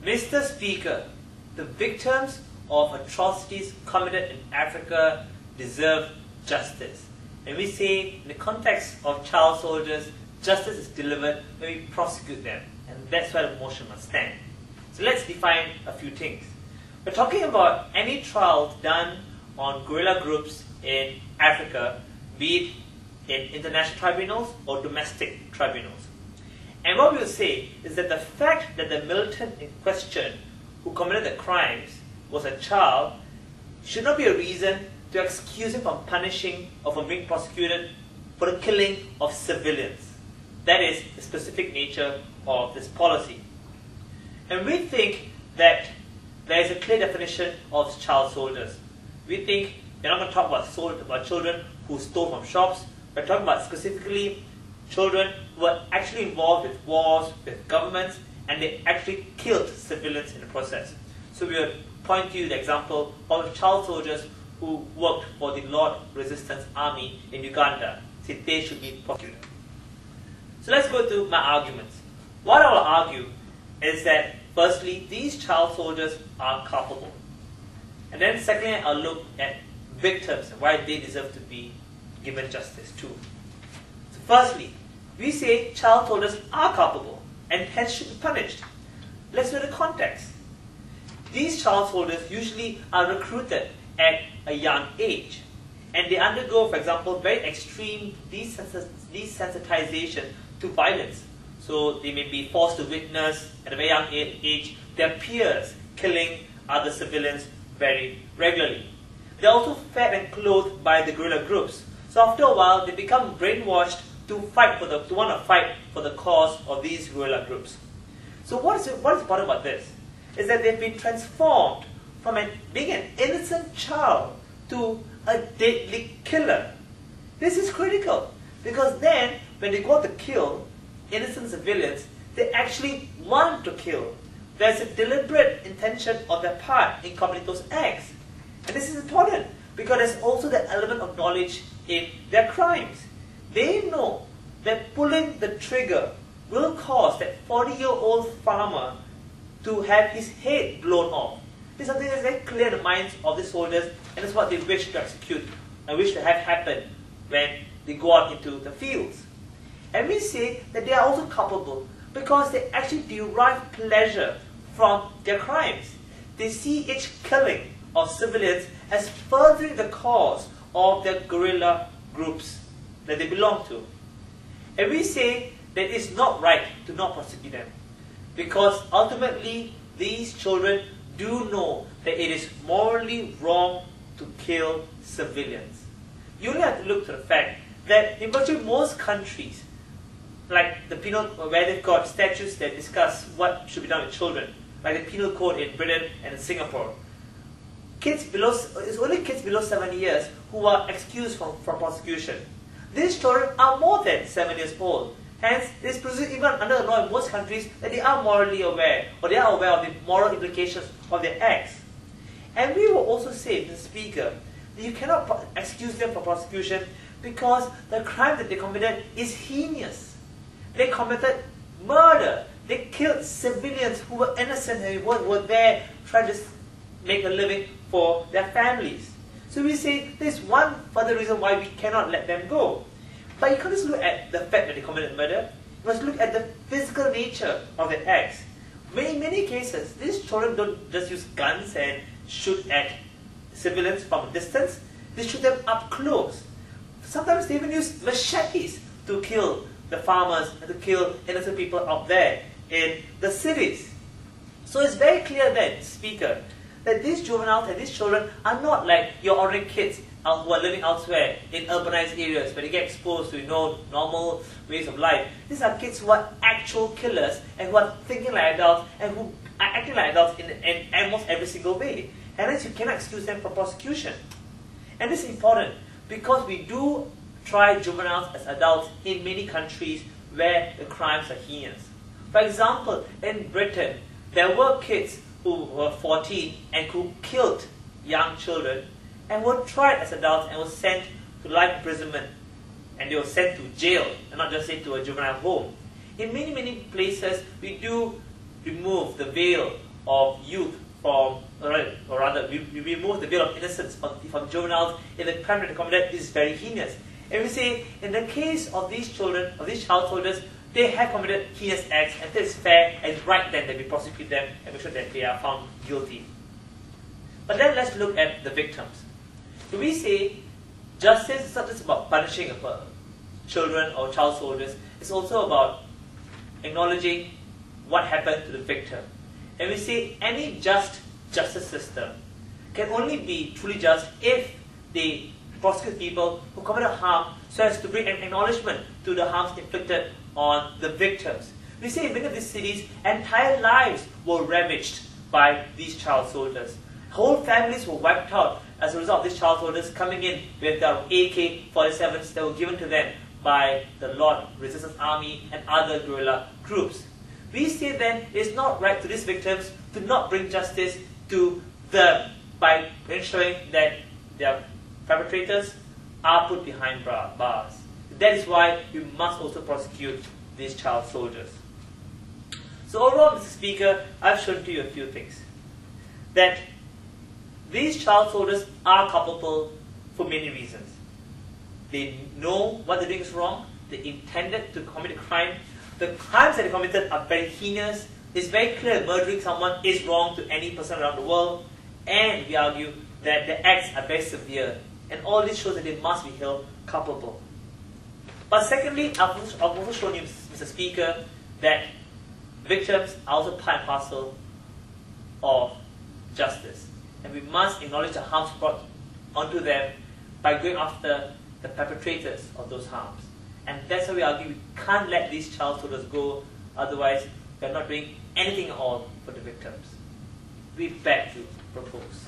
Mr. Speaker, the victims of atrocities committed in Africa deserve justice. And we say, in the context of child soldiers, justice is delivered when we prosecute them. And that's where the motion must stand. So let's define a few things. We're talking about any trials done on guerrilla groups in Africa, be it in international tribunals or domestic tribunals. And what we will say is that the fact that the militant in question who committed the crimes was a child should not be a reason to excuse him from punishing or from being prosecuted for the killing of civilians. That is the specific nature of this policy. And we think that there is a clear definition of child soldiers. We think we're not going to talk about children who stole from shops. We're talking about specifically children who were actually involved with wars, with governments, and they actually killed civilians in the process. So we will point to you the example of child soldiers who worked for the Lord Resistance Army in Uganda. So they should be prosecuted. So let's go to my arguments. What I will argue is that firstly, these child soldiers are culpable. And then secondly, I'll look at victims and why they deserve to be given justice too. So firstly, we say child soldiers are culpable and hence should be punished. Let's know the context. These child soldiers usually are recruited at a young age, and they undergo, for example, very extreme desensitization to violence. So they may be forced to witness at a very young age their peers killing other civilians very regularly. They are also fed and clothed by the guerrilla groups. So after a while, they become brainwashed to want to fight for the cause of these guerrilla groups. So what is important about this is that they've been transformed from being an innocent child to a deadly killer. This is critical because then when they go to kill innocent civilians, they actually want to kill. There's a deliberate intention on their part in committing those acts. And this is important because there's also the element of knowledge in their crimes. They know that pulling the trigger will cause that 40-year-old farmer to have his head blown off. This is something that's very clear in the minds of the soldiers, and it's what they wish to execute and wish to have happen when they go out into the fields. And we say that they are also culpable because they actually derive pleasure from their crimes. They see each killing of civilians as furthering the cause of the guerrilla groups that they belong to. And we say that it's not right to not prosecute them because ultimately these children do know that it is morally wrong to kill civilians. You only have to look to the fact that in virtually most countries, like the penal, where they've got statutes that discuss what should be done with children, like the penal code in Britain and in Singapore, it's only kids below 7 years who are excused from prosecution. These children are more than 7 years old. Hence, it is presumed even under the law in most countries that they are morally aware, or they are aware of the moral implications of their acts. And we will also say, Mr. Speaker, that you cannot excuse them from prosecution because the crime that they committed is heinous. They committed murder. They killed civilians who were innocent and were there trying to make a living for their families. So we say there's one further reason why we cannot let them go. But you can't just look at the fact that they committed murder. You must look at the physical nature of their acts. In many cases, these children don't just use guns and shoot at civilians from a distance. They shoot them up close. Sometimes they even use machetes to kill the farmers and to kill innocent people out there in the cities. So it's very clear then, Speaker, that these juveniles and these children are not like your ordinary kids who are living elsewhere in urbanized areas where they get exposed to normal ways of life. These are kids who are actual killers and who are thinking like adults and who are acting like adults in almost every single way. And hence you cannot excuse them from prosecution. And this is important because we do try juveniles as adults in many countries where the crimes are heinous. For example, in Britain, there were kids who were 14 and who killed young children and were tried as adults and were sent to life imprisonment. And they were sent to jail and not just sent to a juvenile home. In many places, we do remove the veil of youth from, or rather, we remove the veil of innocence from juveniles in the crime that they committed is very heinous. And we say, in the case of these children, of these child soldiers, they have committed heinous acts, and it is fair and right then that we prosecute them and make sure that they are found guilty. But then let's look at the victims. So we say, justice is not just about punishing children or child soldiers, it's also about acknowledging what happened to the victim. And we say any just justice system can only be truly just if they prosecute people who committed harm so as to bring an acknowledgement to the harms inflicted on the victims. We say in many of these cities, entire lives were ravaged by these child soldiers. Whole families were wiped out as a result of these child soldiers coming in with their AK-47s that were given to them by the Lord Resistance Army and other guerrilla groups. We say then it is not right to these victims to not bring justice to them by ensuring that their perpetrators are put behind bars. That is why we must also prosecute these child soldiers. So overall, Mr. Speaker, I've shown to you a few things. That these child soldiers are culpable for many reasons. They know what they're doing is wrong. They intended to commit a crime. The crimes that they committed are very heinous. It's very clear that murdering someone is wrong to any person around the world. And we argue that the acts are very severe. And all this shows that they must be held culpable. But secondly, I've also shown you, Mr. Speaker, that victims are also part and parcel of justice. And we must acknowledge the harms brought onto them by going after the perpetrators of those harms. And that's why we argue we can't let these child soldiers go, otherwise we're not doing anything at all for the victims. We beg to propose.